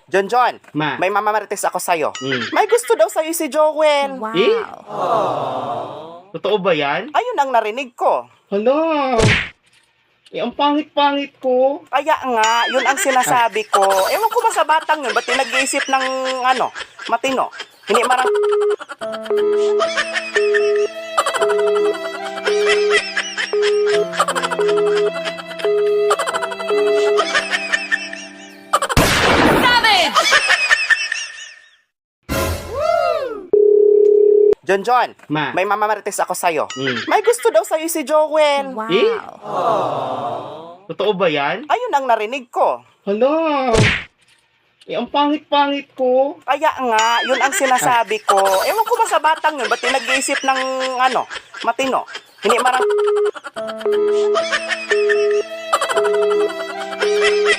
John, Ma. may mamamarites ako sa'yo. Mm. May gusto daw sa'yo si Joel. Wow. Eh? Totoo ba yan? Ayun ang narinig ko. Hala. Eh, ang pangit-pangit ko. Kaya nga, yun ang sinasabi ko. Ewan ko ba sa batang yun, ba't nag-iisip ng, matino? Hindi marang... John, Ma. may mamamarites ako sa'yo. Mm. May gusto daw sa'yo si Joel. Wow. Eh? Totoo ba yan? Ayun ang narinig ko. Hala. Eh, ang pangit-pangit ko. Kaya nga, yun ang sinasabi ko. Ewan ko ba sa batang yun, ba't nag-iisip ng, matino? Hindi marang...